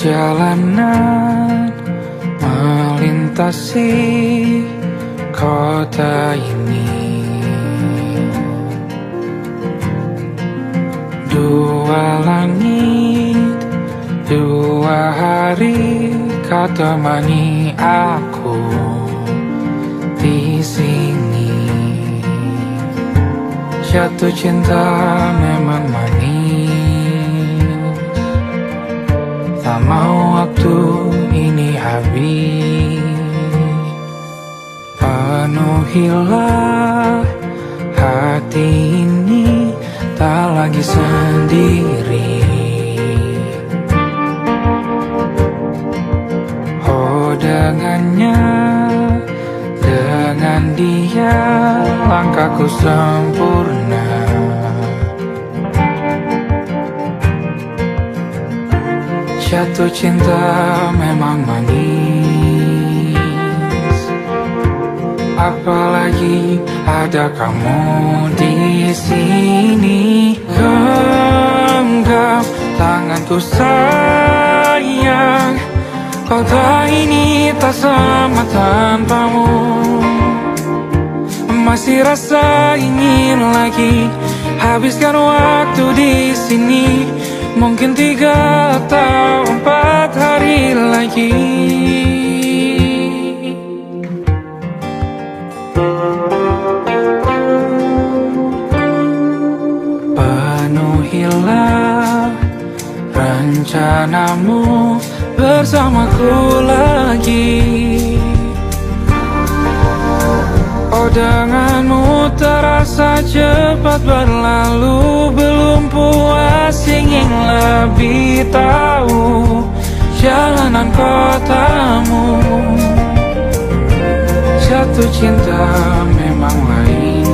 Perjalanan melintasi kota ini, dua langit, dua hari kau temani aku di sini. Jatuh cinta memang manis, tak mau waktu ini habis. Penuhilah hati ini, tak lagi sendiri. Oh dengannya, dengan dia langkahku sempurna. Jatuh cinta memang manis, apalagi ada kamu di sini. Genggam tanganku sayang, kota ini tak sama tanpamu. Masih rasa ingin lagi habiskan waktu di sini. Mungkin 3 atau 4 hari lagi. Penuhilah rencanamu bersamaku lagi. Oh denganmu terasa cepat berlalu, belum puas ingin lebih tahu jalanan kotamu. Jatuh cinta memang lain,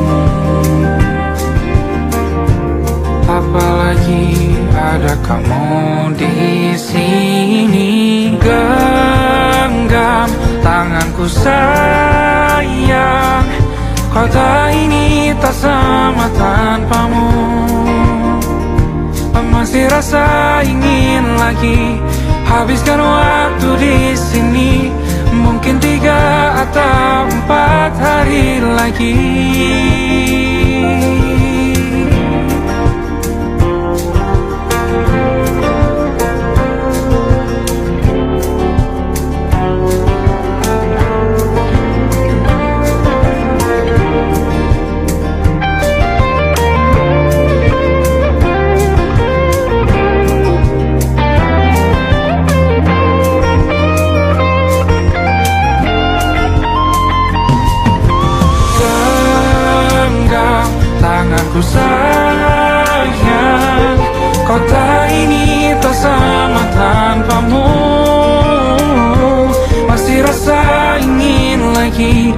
apalagi ada kamu di sini. Genggam tanganku sayang, kota ini tak sama tanpamu. Masih rasa ingin lagi habiskan waktu di sini. Mungkin 3 atau 4 hari lagi. Tanganku sayang, kota ini tak sama tanpamu. Masih rasa ingin lagi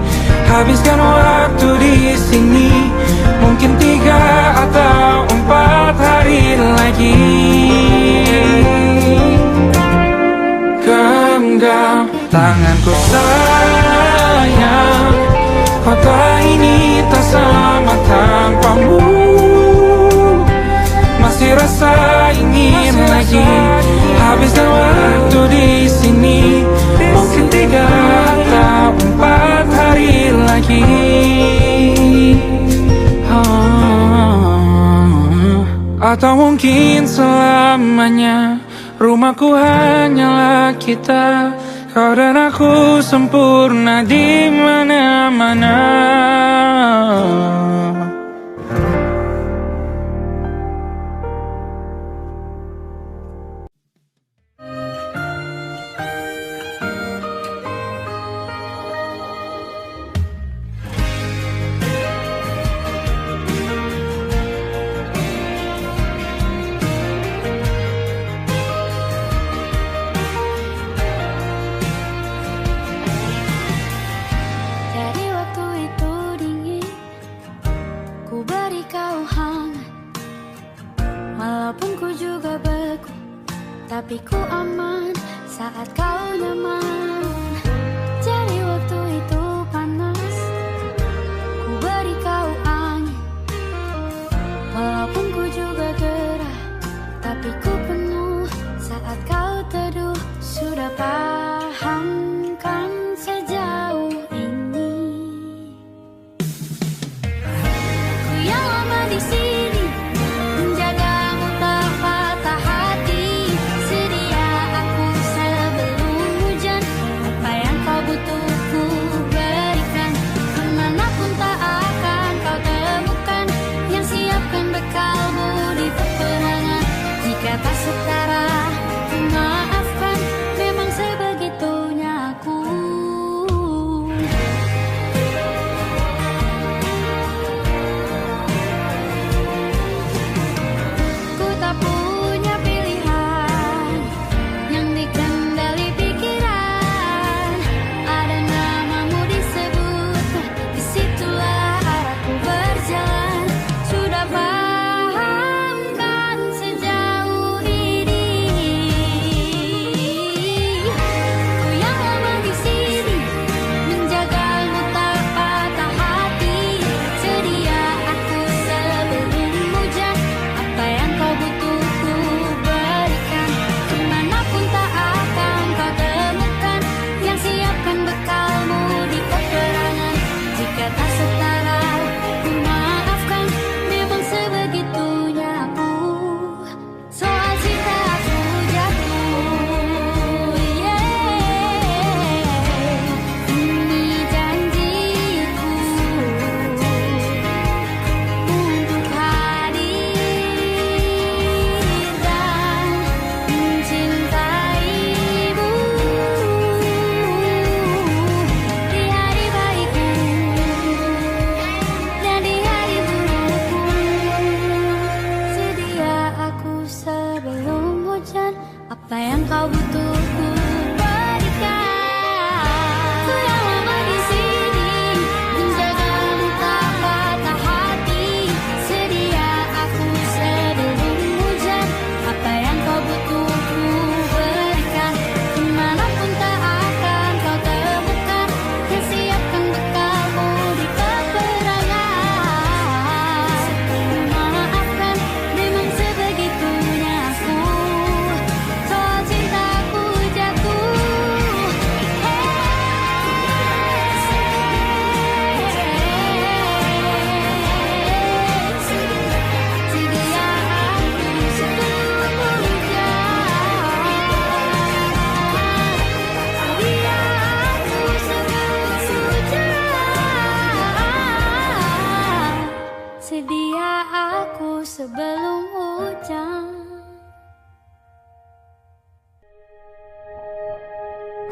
habiskan waktu di sini. Mungkin 3 atau 4 hari lagi. Genggam tanganku sayang, kota ini tak sama tanpamu. Masih rasa ingin lagi habiskan waktu di sini. Mungkin 3 atau 4 hari lagi. Atau mungkin selamanya. Rumahku hanyalah kita, kau dan aku sempurna di mana-mana.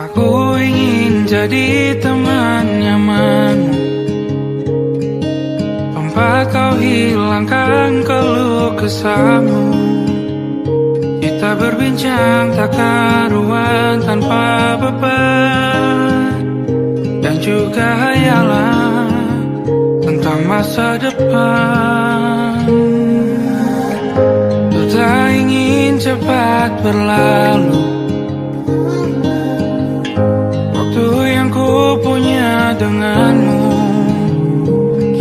Aku ingin jadi teman nyamanmu, tempat kau hilangkan keluh kesahmu. Kita berbincang tak karuan tanpa beban, dan juga hayalan tentang masa depan. Ku tak ingin cepat berlalu waktu yang ku punya denganmu.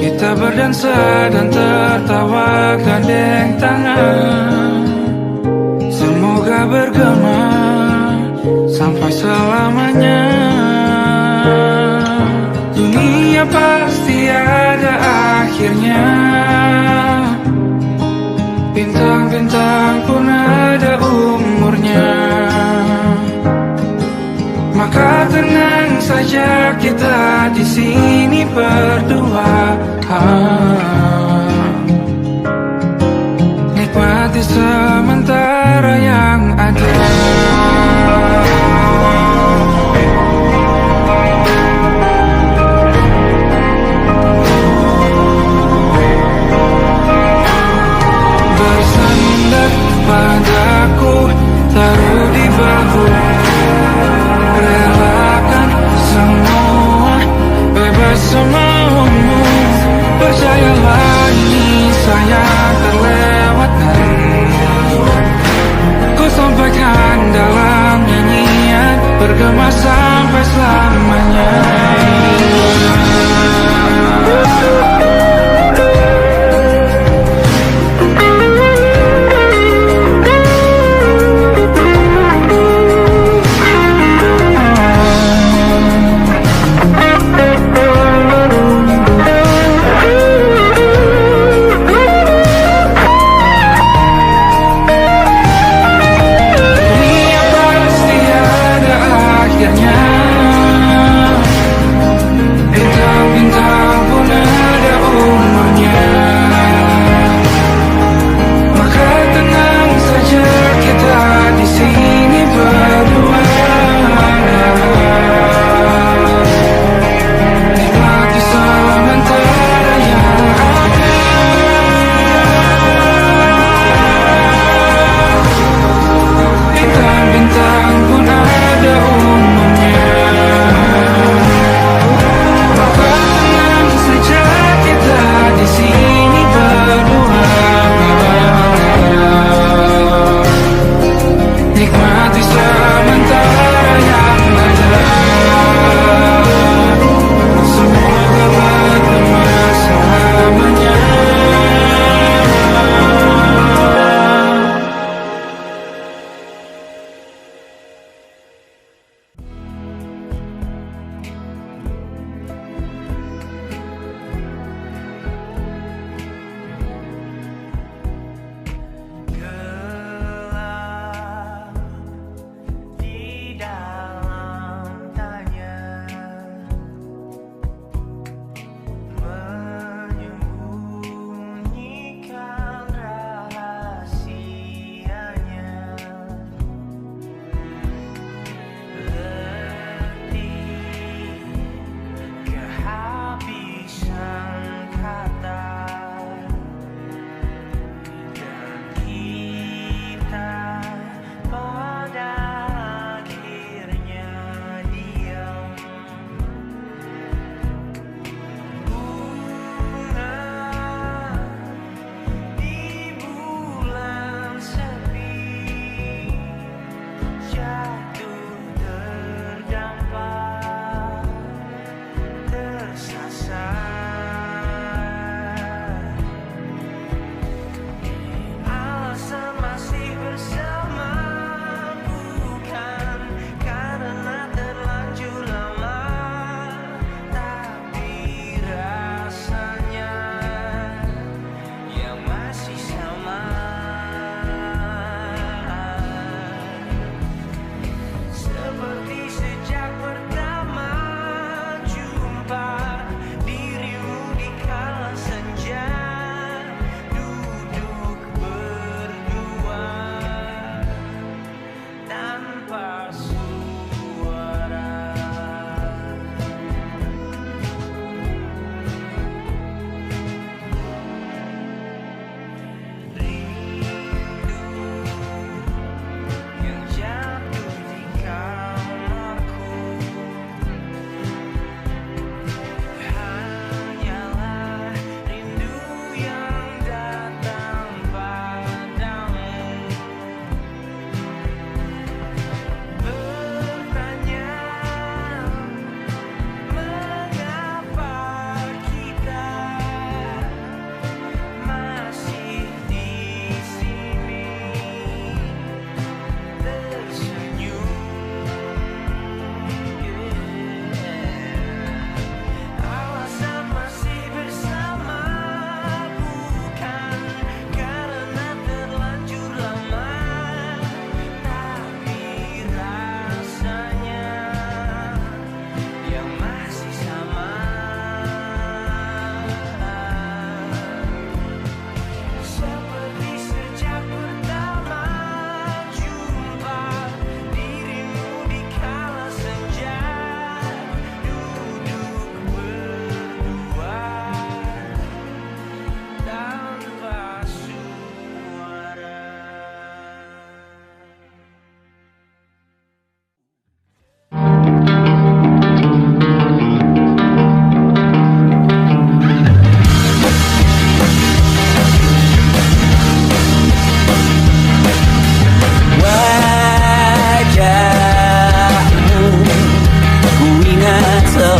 Kita berdansa dan tertawa gandeng tangan, semoga bergema sampai selamanya. Dunia pasti ada akhirnya, bintang-bintang pun ada umurnya. Maka tenang saja kita di sini berdua, nikmati sementara yang ada. Bersandar padaku, taruh di bahu, relakan semua, bebas semaumu. Percayalah ini sayang terlewatkan, ku sampaikan dalam nyanyian, bergema sampai selamanya.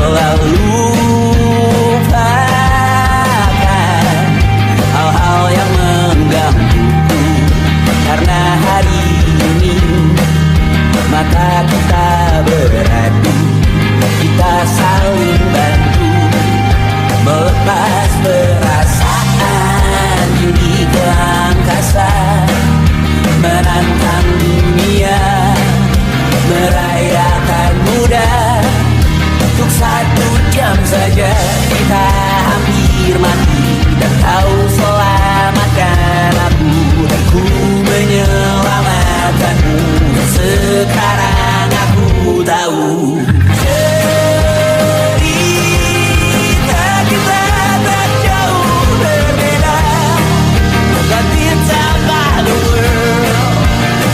Coba lupakan hal-hal yang mengganggu, karena hari ini mata kita beradu, kita saling bantu melepas perasaan ini ke angkasa, menantang dunia, merayakan muda. Untuk 1 jam saja kita hampir mati, dan kau selamatkan aku, dan ku menyelamatkanmu. Sekarang aku tahu cerita kita tak jauh berbeda. But it's about the world.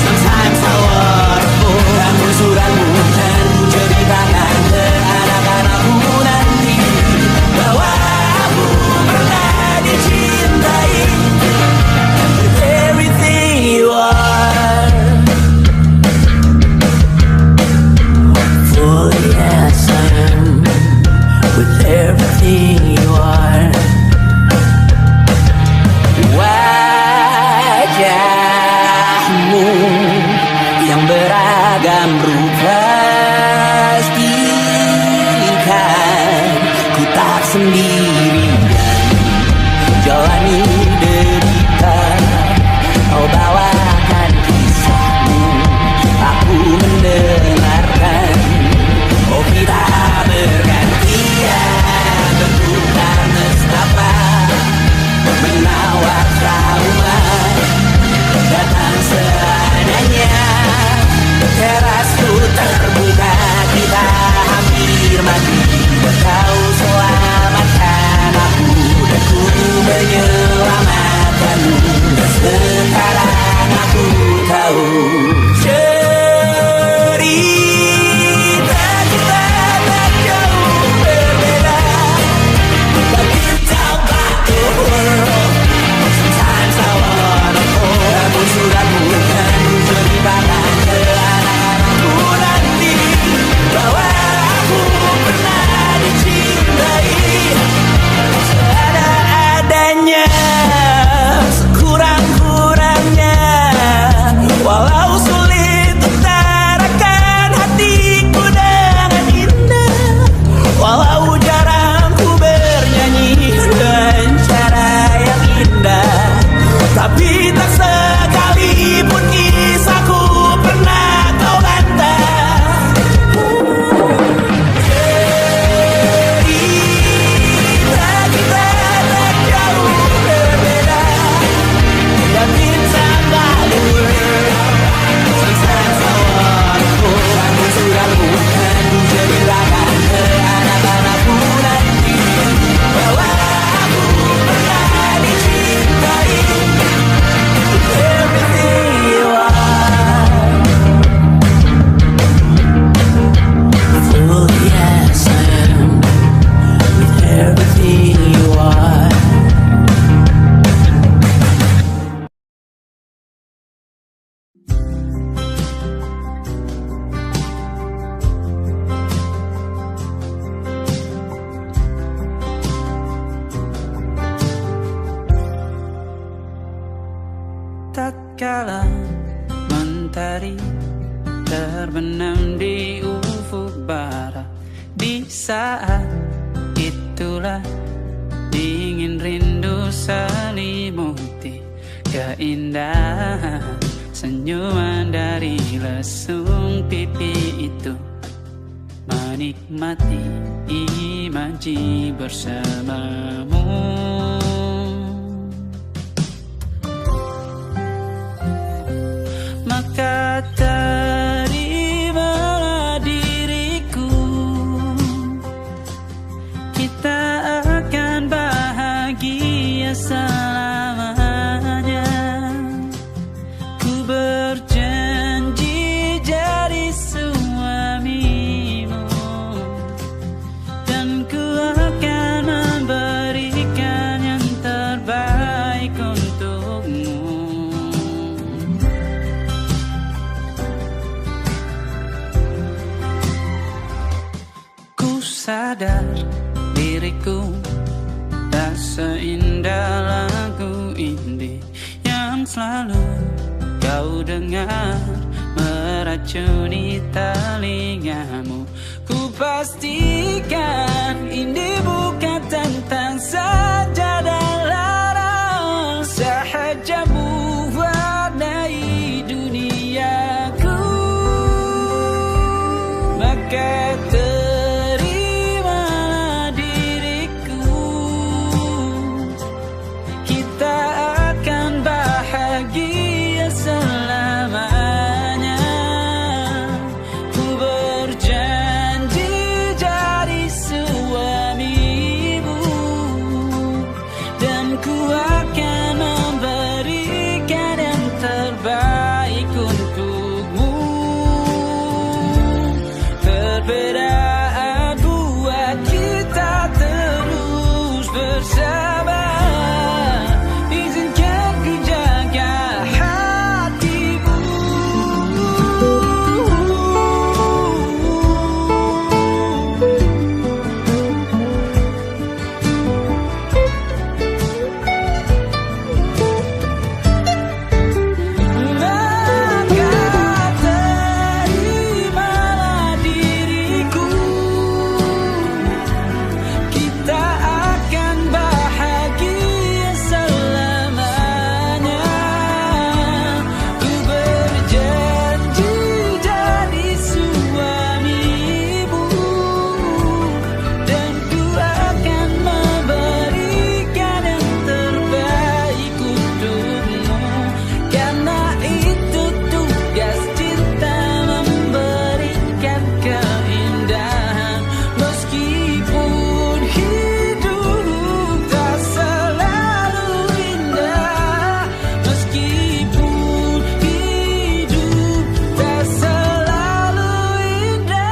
Sometimes I waterfall. Ramu-ramu dan ku ceritakan ke anak-anakku nanti bahwa aku pernah dicintai with everything you are. For yes I am with everything you are. Wajahmu yang beragam rupa pastikan ku tak sendirian jalani derita. Kau bawakan kisahmu, aku mendengarkan. Oh kita bergantian bertukar nestapa, menawar trauma datang seadanya. Terasku terbuka, kita hampir mati, kau selamatkan aku, dan ku menyelamatkanmu. Sekarang aku tahu cerita kita tak jauh berbeda. But it's about the world. Sometimes I wanna fall. Ramu-ramu dan ku ceritakan ke anak-anakku nanti bahwa aku pernah dicintai seadanya, sekurang-kurangnya. Walau sulit utarakan hatiku dengan indah, walau jarang ku bernyanyi dengan cara yang indah, tapi tak sekalipun kisahku pernah kau bantah. Cerita kita tak jauh berbeda, but it's about the world. Sometimes I wanna fall. Ramu-ramu dan ku ceritakan ke anak-anakku nanti bahwa aku pernah dicintai with everything you are. Oh yes I am with everything you are. Tatkala mentari terbenam di ufuk barat, di saat itulah dingin rindu selimuti keindahan senyuman dari lesung pipi itu, menikmati imaji bersamamu. Maka terimalah diriku, kita akan bahagia selamanya. Ku berjanji jadi suamimu, dan ku akan memberikan yang sadar diriku tak seindah lagu ini yang selalu kau dengar meracuni telingamu. Ku pastikan ini bukan tentang saja dan larang, sahaja mewarnai duniaku. Maka terimalah diriku, kita akan bahagia selamanya. Ku berjanji jadi suamimu, dan ku akan memberikan yang terbaik untukmu. Perbedaan buat kita terus bersama. Izinkan ku jaga hatimu. Maka terimalah diriku, kita akan bahagia selamanya. Ku berjanji jadi suamimu, dan ku akan memberikan yang terbaik untukmu. Karena itu tugas cinta, memberikan keindahan. Meskipun hidup tak selalu indah, meskipun hidup tak selalu indah.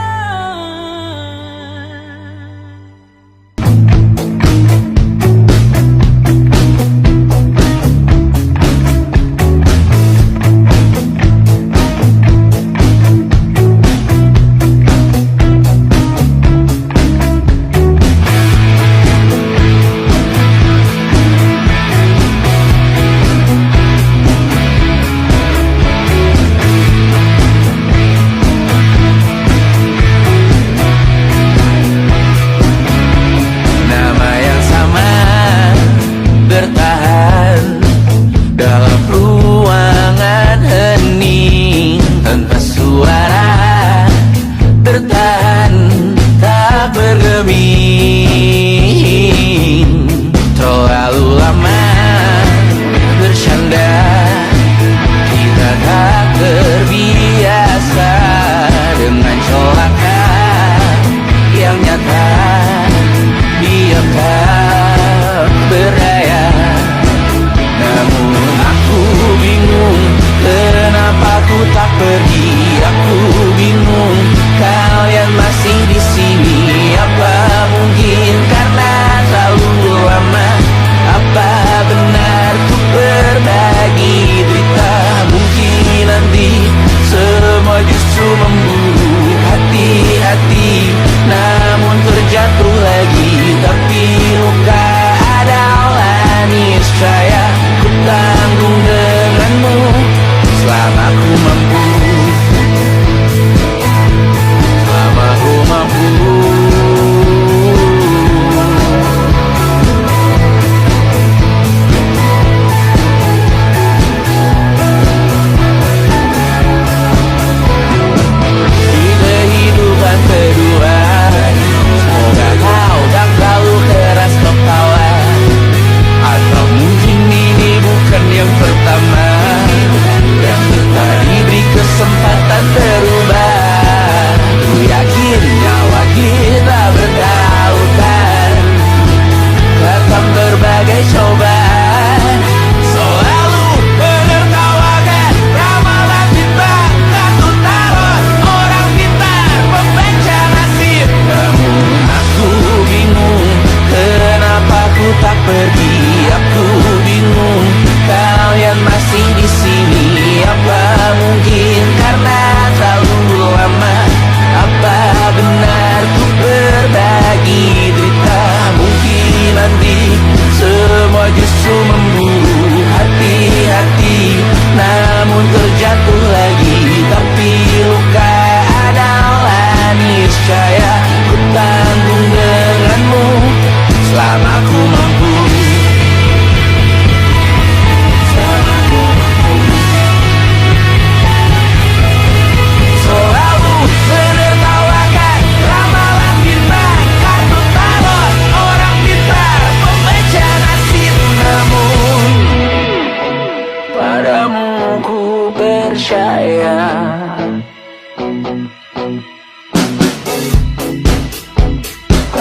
Nama yang sama bertahan dalam ruangan hening, tanpa suara bertahan tak bergeming. Terlalu lama bersandar, kita tak terbiasa dengan celaka yang nyata. Diam tak berdaya, namun aku bingung kenapa ku tak pergi. Aku bingung kalian masih di sini. Apa mungkin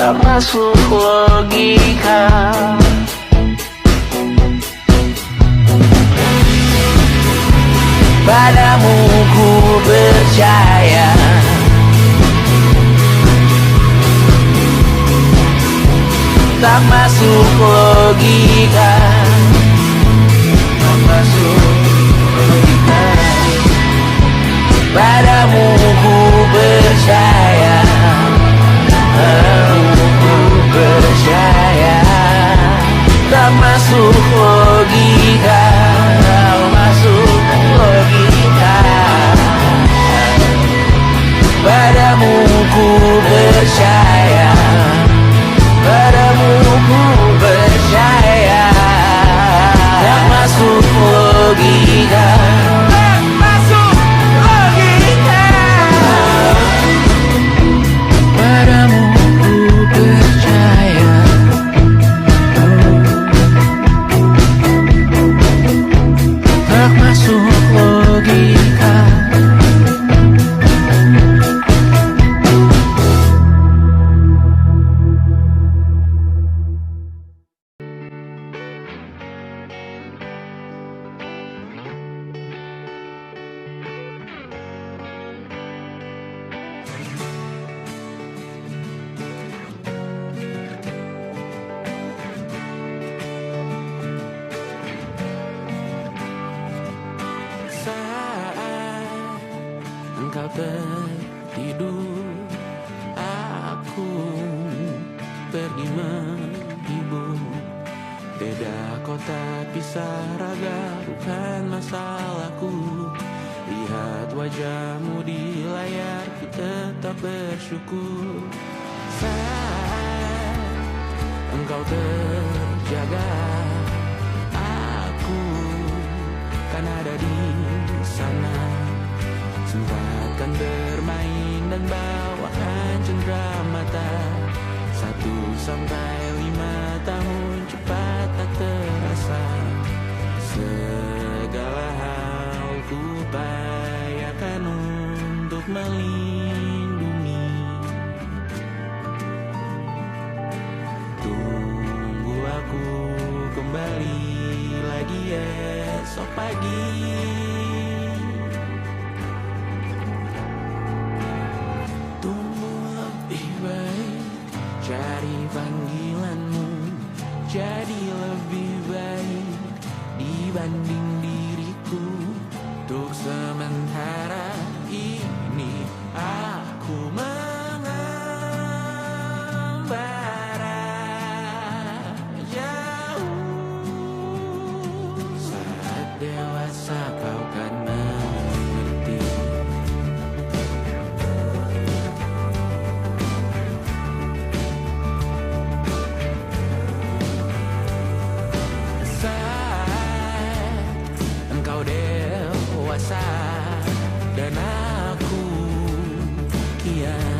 tak masuk logika. Padamu ku percaya, tak masuk logika, tak masuk logika. Padamu ku percaya, padamu ku percaya, tak masuk logika, tak masuk logika. Padamu ku percaya, padamu ku percaya, tak masuk logika, tak masuk logika. Padamu ku percaya, tak masuk logika. Saat engkau tertidur, aku pergi menghibur. Beda kota, pisah raga, bukan masalahku. Lihat wajahmu di layar, ku tetap bersyukur. Saat engkau terjaga, aku kan ada di sana. Sempatkan bermain dan bawakan cendera mata. 1-5 tahun cepat tak terasa. Segala hal ku upayakan untuk melindungi. Tunggu aku kembali lagi esok pagi. Tumbuh lebih baik, cari panggilanmu, jadi lebih baik dibanding diriku. Untuk sementara ini aku mengembara jauh. Saat dewasa kau kan mengerti. Saat engkau dewasa dan aku kian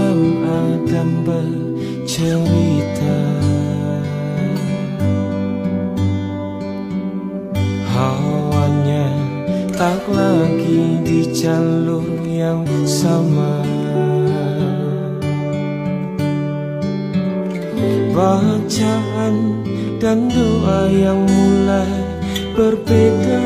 Adam bercerita, hawanya tak lagi di jalur yang sama. Bacaan dan doa yang mulai berbeda.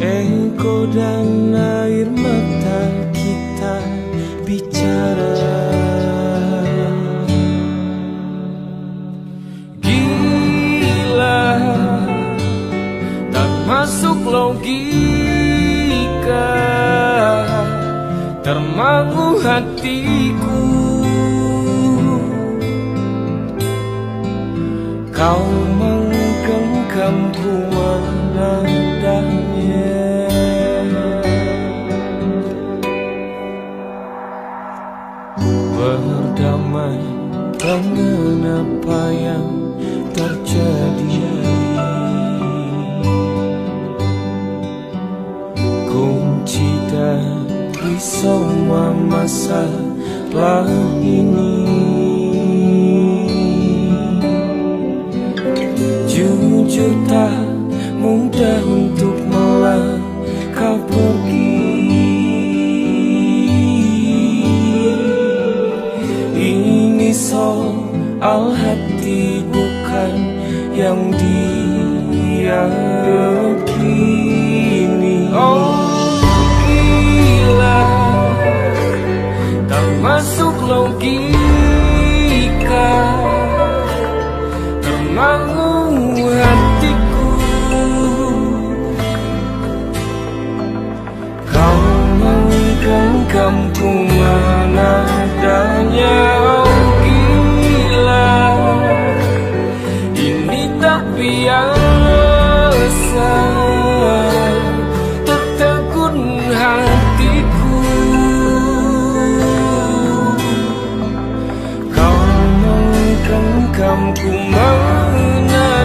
Ego dan air mata kita bicara. Gila, tak masuk logika, termangu hatiku. Kau menggenggamku menandanya. Berdamai dengan apa yang terjadi. Kunci dari semua masalah ini, jujur tak mudah untuk melangkah pergi. Ini soal hati bukan yang diyakini. Oh gila, tak masuk logika, termangu hatiku. Kau menggenggamku menadanya. Oh gila, ini tak biasa, tertegun hatiku. Kau menggenggamku menadanya.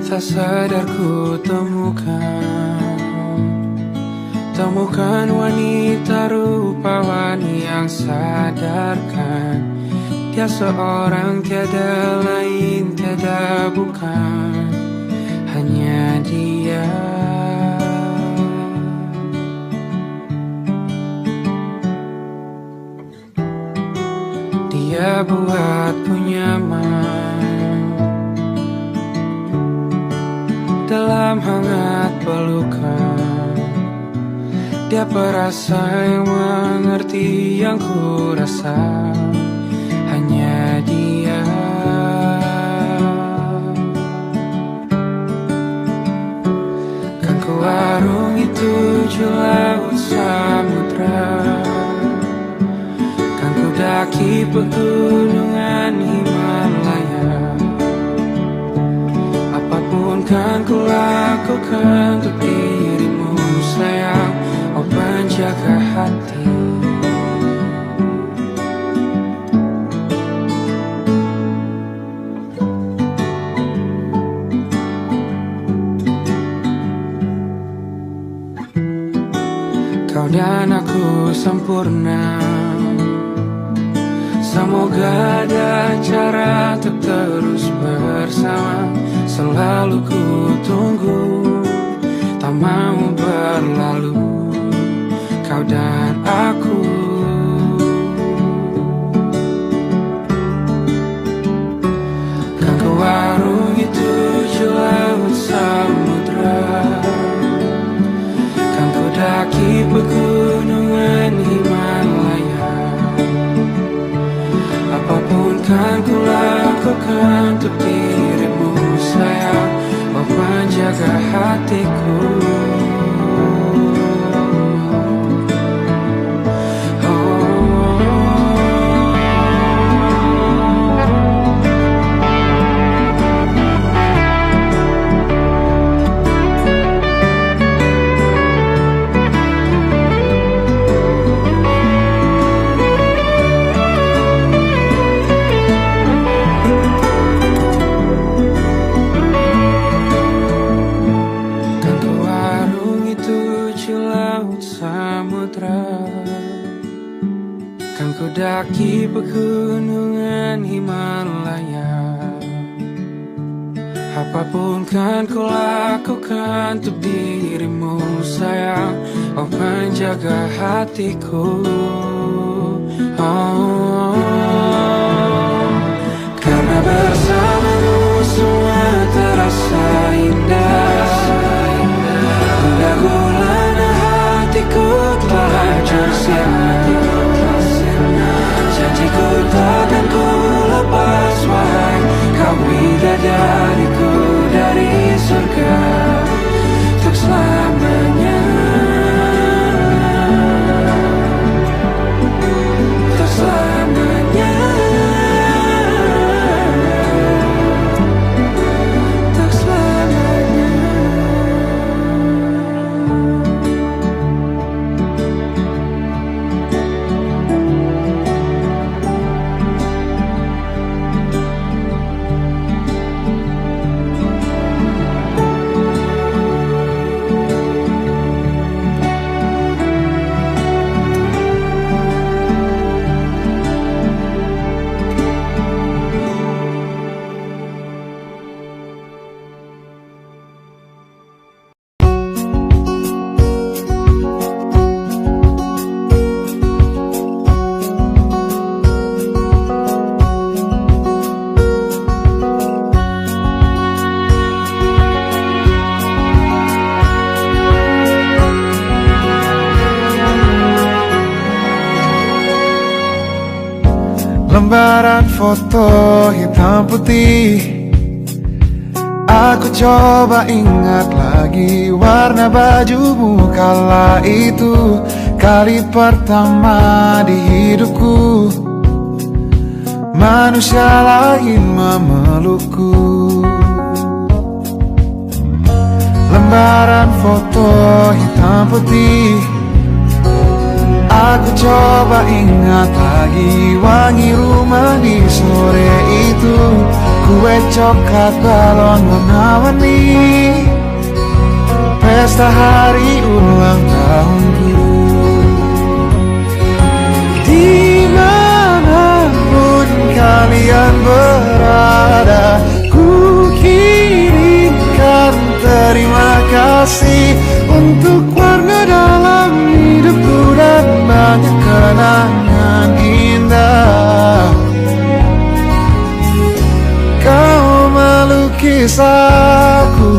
Tak sadar ku temukan wanita rupawan yang sadarkan dia seorang, tiada lain, tiada bukan, hanya dia. Dia buatku nyaman dalam hangat pelukan. Dia perasa yang mengerti yang ku rasa, hanya dia. Kan ku warungi 7 laut samudra, kan ku daki pegunungan dan aku sempurna. Semoga ada cara untuk terus bersama. Selalu ku tunggu, tak mau berlalu, kau dan aku. Kan ke warung itu laut samudra, kan ku daki pegunungan Himalaya. Apapun kan ku lakukan untuk dirimu sayang, oh penjaga hatiku. Kan ku daki pegunungan Himalaya. Apapun kan ku lakukan untuk dirimu sayang, oh penjaga hatiku. Oh, karena bersamamu semua terasa indah. Gundah gulana hatiku telah hancur sia-sia. Janjiku takkan ku lepas, wahai kau bidadariku dari surga untuk selamanya, untuk selamanya, untuk selamanya. Lembaran foto hitam putih, aku coba ingat lagi warna bajumu kala itu. Kali pertama di hidupku manusia lain memelukku. Lembaran foto hitam putih, aku coba ingat lagi wangi rumah di sore itu. Kue coklat balon warna-warni, pesta hari ulang tahunku. Dimanapun kalian berada, ku kirimkan terima kasih untuk warna dalam hidupku dan banyak kenangan indah. Kau melukis aku,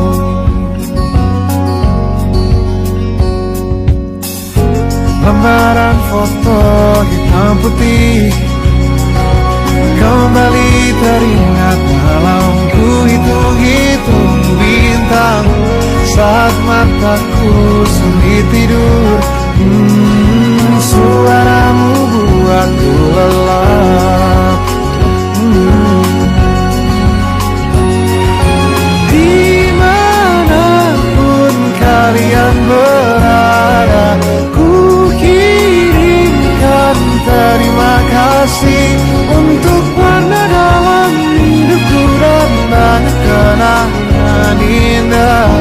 lembaran foto hitam putih kembali teringat dalam ku hitung-hitung bintang saat mataku sulit tidur. Suaramu buatku lelap. Dimanapun kalian berada, ku kirimkan terima kasih untuk warna dalam hidupku dan banyak kenangan indah.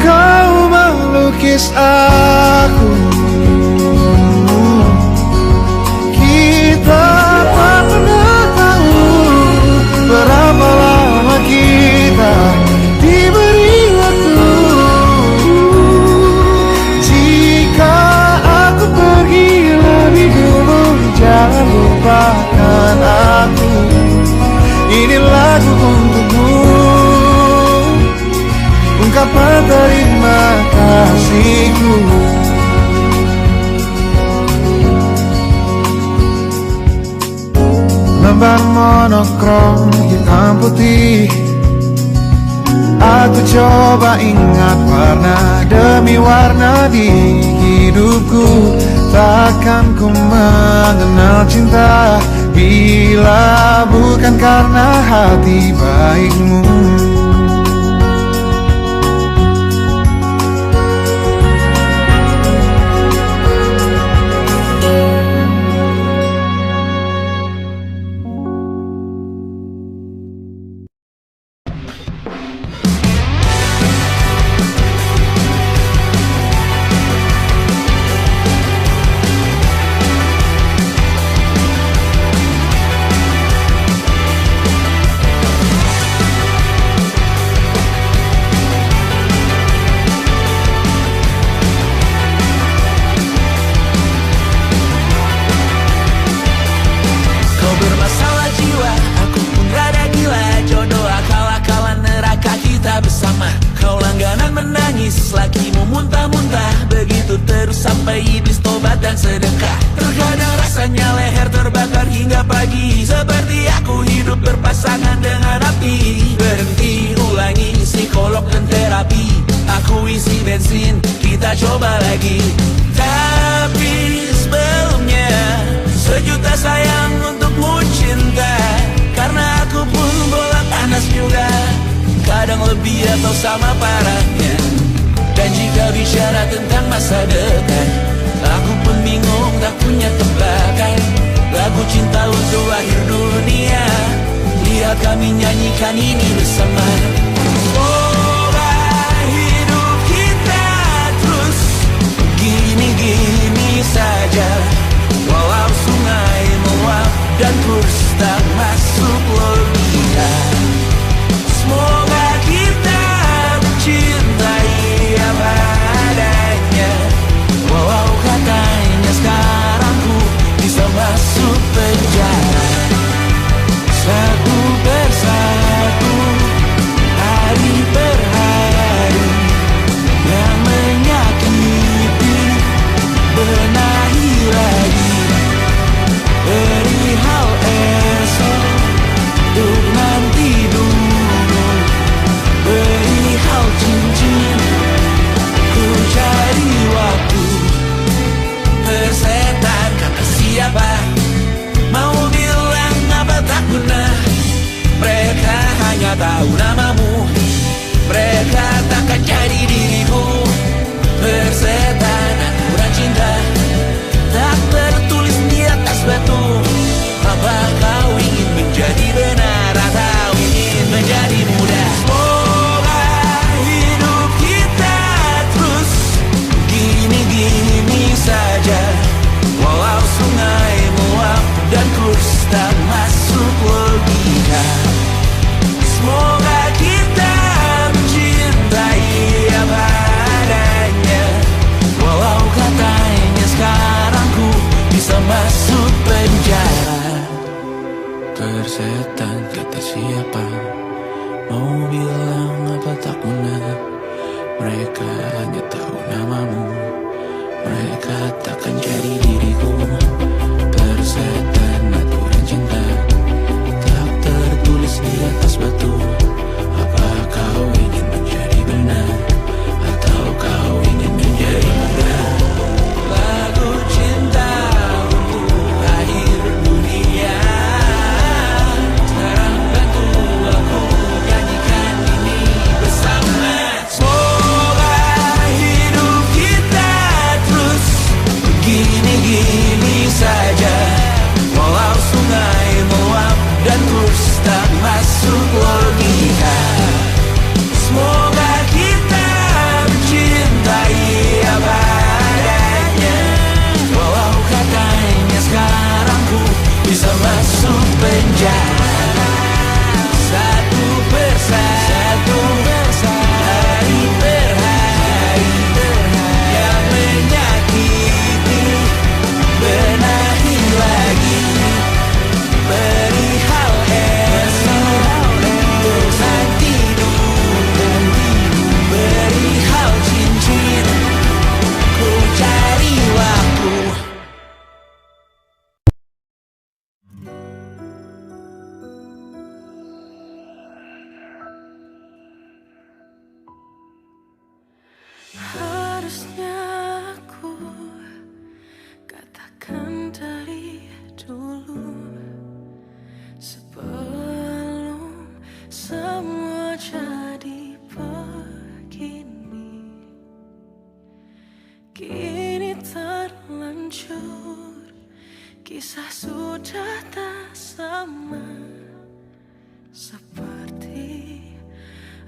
Kau malu Gambar monokrom hitam putih. Aku coba ingat warna demi warna di hidupku. Takkan ku mengenal cinta bila bukan karena hati baikmu. Sampai iblis tobat dan sedekah. Terkadang rasanya leher terbakar hingga pagi. Seperti aku hidup berpasangan dengan api. Berhenti, ulangi psikolog dan terapi. Aku isi bensin, kita coba lagi. Tapi sebelumnya sejuta sayang untukmu cinta. Karena aku pun bola panas juga, kadang lebih atau sama parahnya. Dan jika bicara tentang masa depan, aku pun bingung tak punya tebakan. Lagu cinta untuk akhir dunia, lihat kami nyanyikan ini bersama. Semoga hidup kita terus gini-gini saja. Walau sungai meluap dan kurs tak masuk logika. Semoga kita mencintai apa adanya. Walau katanya sekarang ku bisa masuk penjara. Satu persatu, hari per hari, yang menyakiti benahi lagi. Perihal esok, untuk nanti dulu. Perihal cincin, ku cari waktu. Persetan kata siapa, mau bilang apa tak guna. Mereka hanya tahu namamu, mereka takkan jadi diriku. Persetan aturan cinta, tak tertulis di atas batu. Apa kau ingin menjadi benar atau ingin menjadi muda? Semoga hidup kita terus gini-gini saja. Walau sungai meluap dan kurs tak masuk logika. Semoga kita mencintai apa adanya. Walau katanya sekarang ku bisa masuk penjara. Persetan kata siapa, mau bilang apa tak guna. Mereka hanya tahu namamu, mereka takkan jadi diriku. Persetan aturan cinta, tak tertulis di atas batu. Apa kau ingin menjadi benar atau kau ingin menjadi muda? Lagu cinta untuk akhir dunia, sekarang bantu aku nyanyikan ini bersama. Semoga hidup kita terus gini-gini saja. Kisah sudah tak sama seperti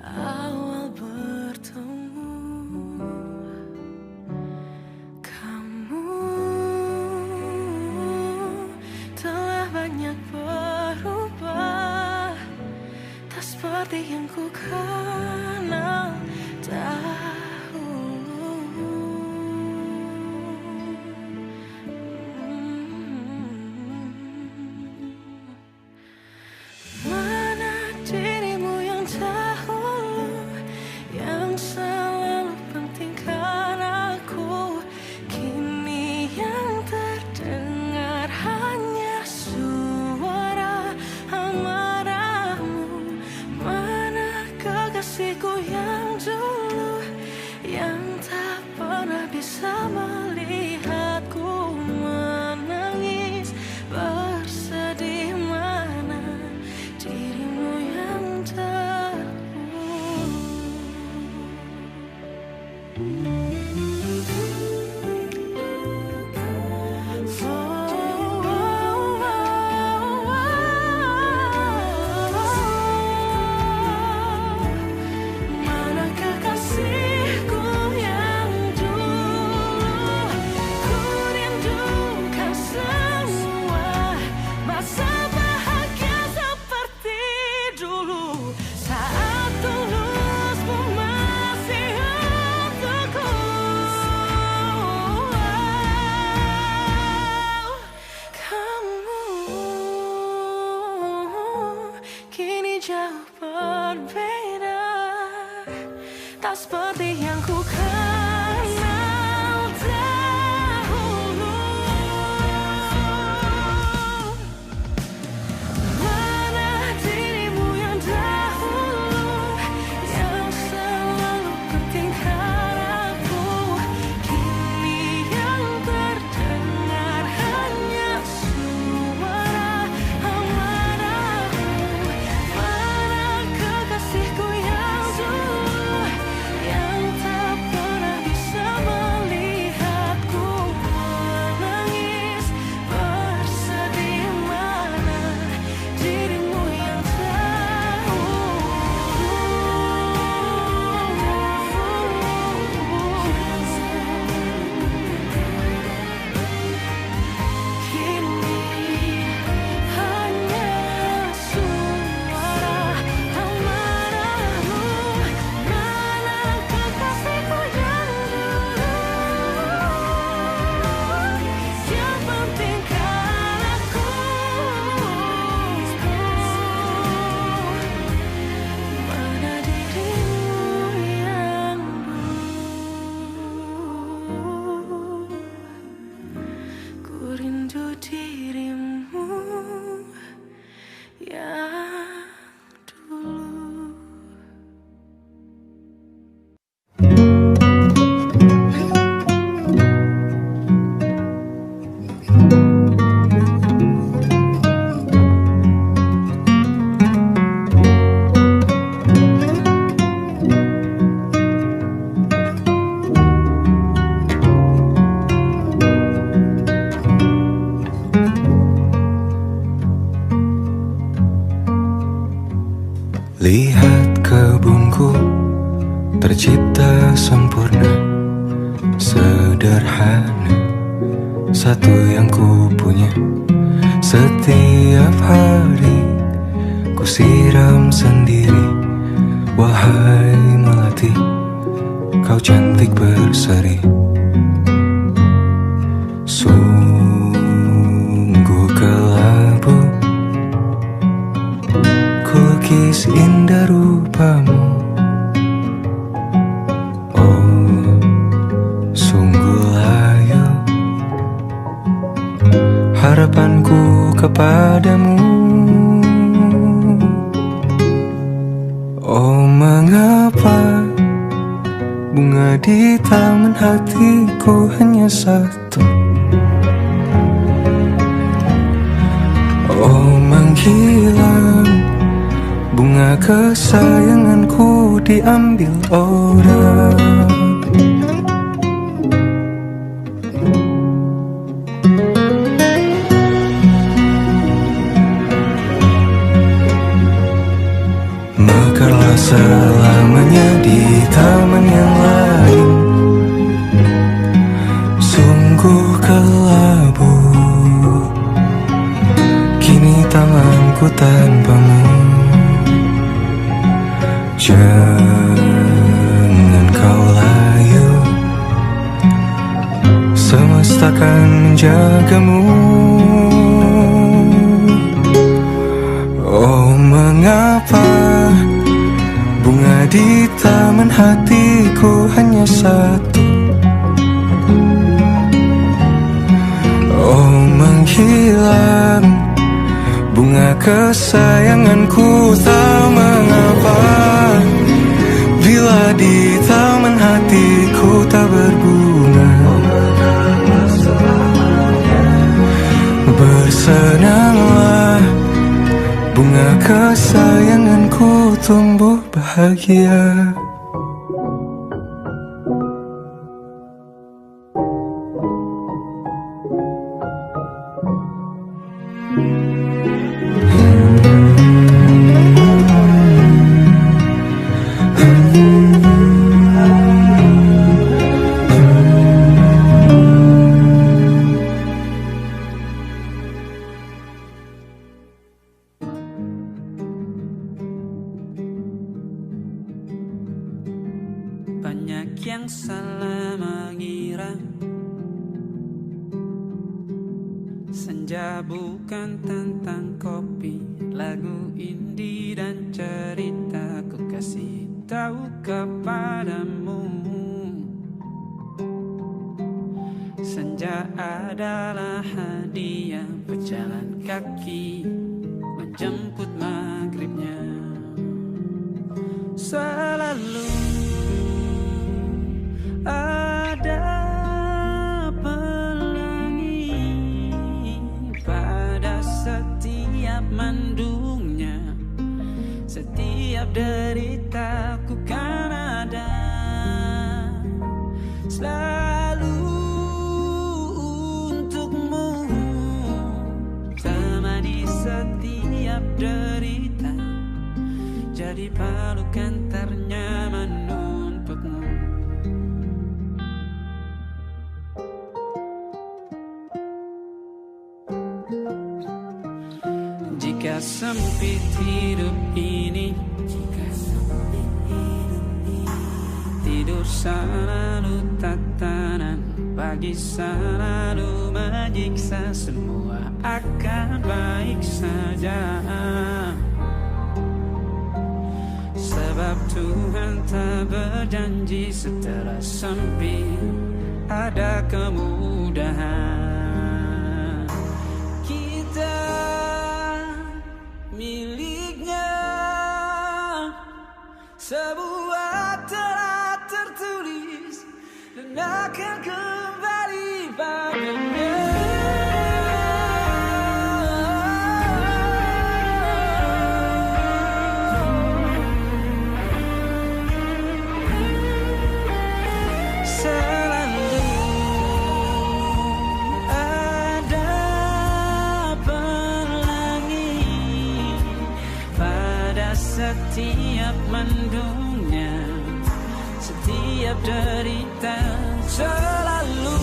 awal bertemu. Kamu telah banyak berubah, tak seperti yang ku kenal dahulu. Mana dirimu yang dahulu, yang selalu pentingkan aku. Kini yang terdengar hanya suara amarahmu. Mana kekasihku yang dulu, yang tak pernah bisa melihatku menangis bersedih. Mana dirimu yang dahulu. Mana kekasihku yang dulu, ku rindukan semua masa bahagia seperti dulu, saat tulusmu masih untukku. Kamu kini jauh berbeda, tak seperti yang ku kenal dahulu. Mana dirimu yang dahulu, yang selalu pentingkan aku. Kini yang terdengar hanya suara amarahmu. Mana kekasihku yang dulu, yang tak pernah bisa melihatku menangis bersedih. Mana dirimu yang kini hanya suara amarahmu. Mana kekasihku yang dulu, yang pentingkan aku. Mana dirimu yang dulu, ku rindu dirimu yang dulu. Lihat kebunku tercipta sempurna, sederhana, satu yang ku punya. Setiap hari ku siram sendiri. Wahai melati, kau cantik berseri. Sungguh kelabu kulukis indah rupamu. Oh, sungguh layu harapanku kepadamu. Oh, mengapa bunga di taman hatiku hanya satu? Oh, menghilang bunga kesayanganku diambil orang. selamanya di taman yang lain. Sungguh kelabu kini tanganku tanpamu. Jangan kau layu, semesta akan menjagamu. Oh, mengapa bunga di taman hatiku hanya satu? Oh, menghilang bunga kesayanganku, tak mengapa bila di taman hatiku tak berbunga. Bersenanglah bunga kesayanganku tumbuh bahagia. Banyak yang salah mengira senja bukan tentang kopi, lagu indie dan cerita. Ku kasih tahu kepadamu, senja adalah hadiah berjalan kaki menjemput maghribnya. Selalu ada pelangi pada setiap mendungnya, setiap deritaku kan ada selalu untukmu, temani setiap derita, jadi pelukan ternyaman untukmu. Jika sempit hidup ini, tidur selalu tatanan, pagi selalu menyiksa, semua akan baik saja. Sebab Tuhan tak berjanji setelah sempit ada kemudahan. Kita miliknya, sebuah telah tertulis dan akan kembali padanya. Setiap mendungnya, setiap derita, selalu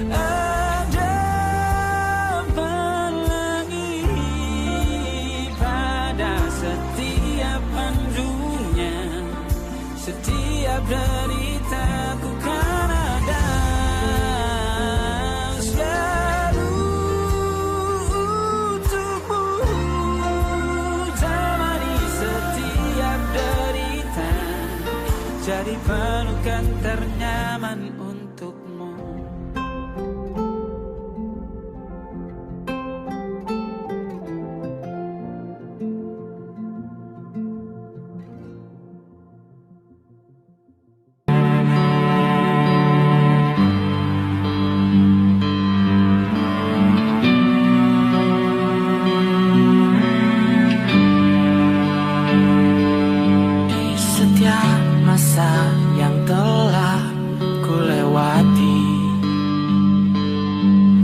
ada pelangi pada setiap mendungnya, setiap derita ku kan ada selalu untukmu. Jadi pelukan ternyaman untukmu. Masa yang telah ku lewati,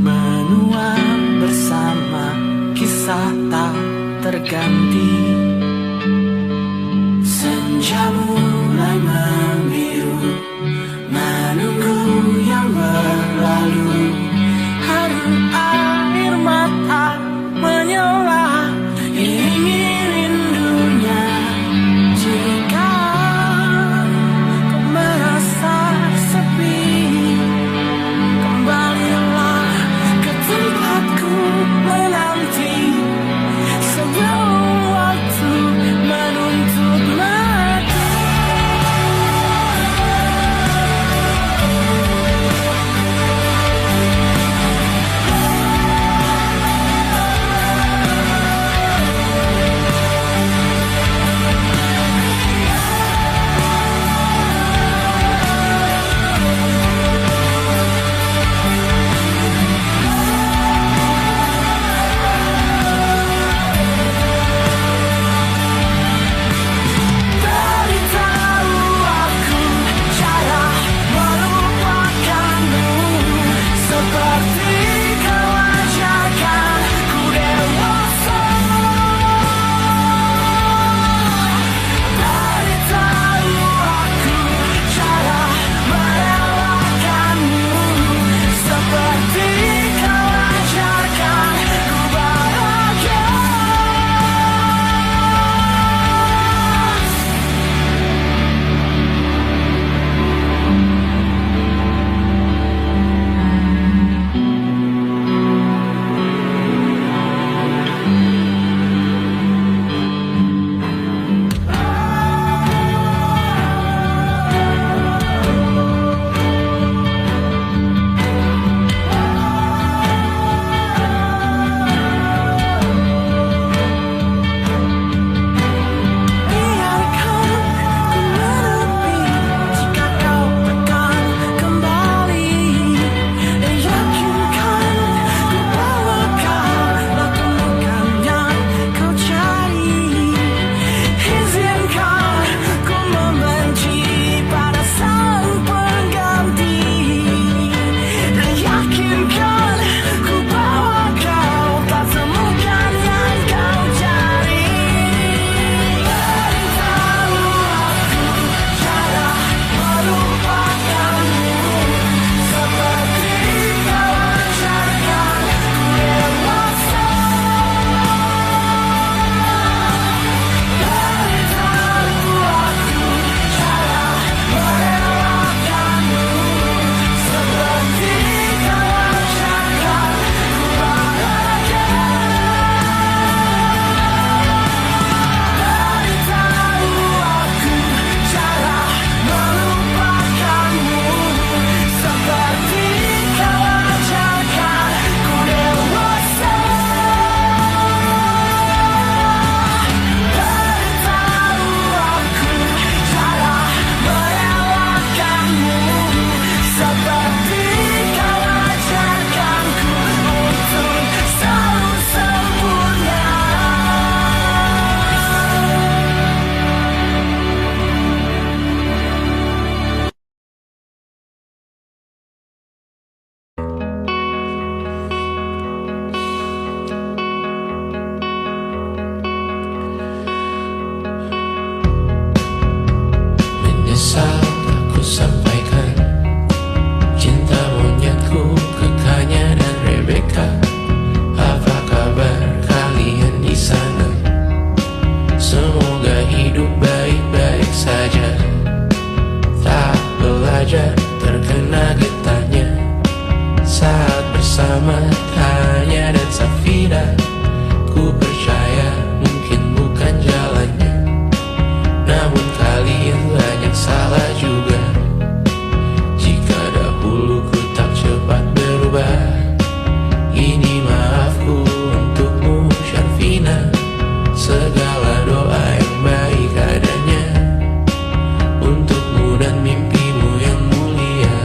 menua bersama kisah tak terganti. segala doa yang baik adanya untukmu dan mimpimu yang mulia.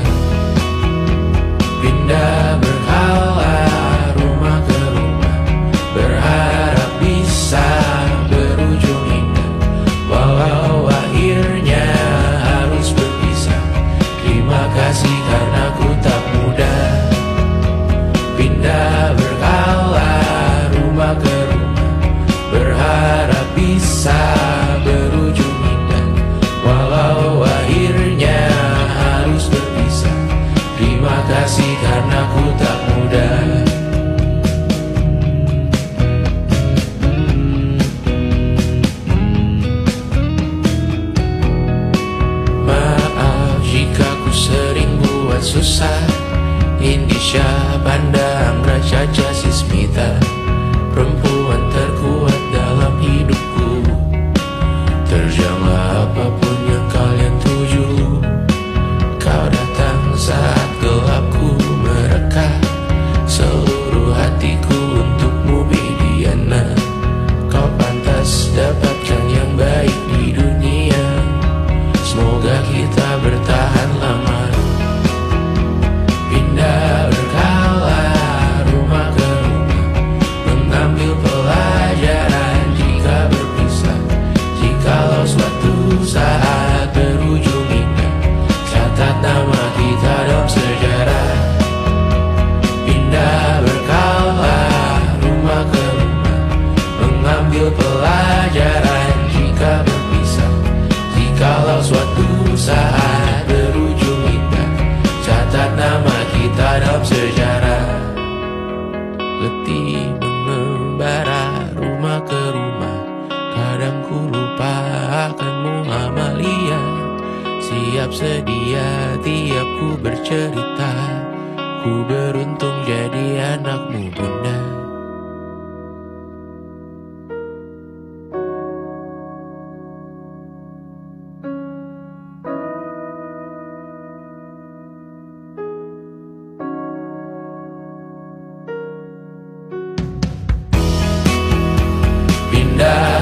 Pindah berhala rumah ke rumah, berharap bisa berujung indah, walau akhirnya harus berpisah. Terima kasih karena ku tak mudah. Pindah berkala rumah ke rumah, berharap bisa berujung indah, walau akhirnya harus berpisah. Terima kasih karena ku tak mudah. Maaf jika ku sering buat susah. Indisha pandang Raja Jasismita, perempuan terkuat dalam hidupku. Terjanglah apapun yang kalian tuju. Kau datang saat gelapku mereka, seluruh hatiku untukmu Mediana. Kau pantas dapatkan yang baik di dunia. Semoga kita bertahan lama. Pindah berkala rumah ke rumah, mengambil pelajaran jika berpisah. Jikalau suatu saat berujung indah, catat nama kita dalam sejarah. Pindah berkala rumah ke rumah, mengambil pelajaran jika berpisah. Jikalau suatu saat berujung indah, catat nama kita dalam sejarah. Letih mengembara rumah ke rumah, kadang ku lupa akanmu Amalia. Siap sedia tiap ku bercerita, ku beruntung jadi anakmu bunda. Pindah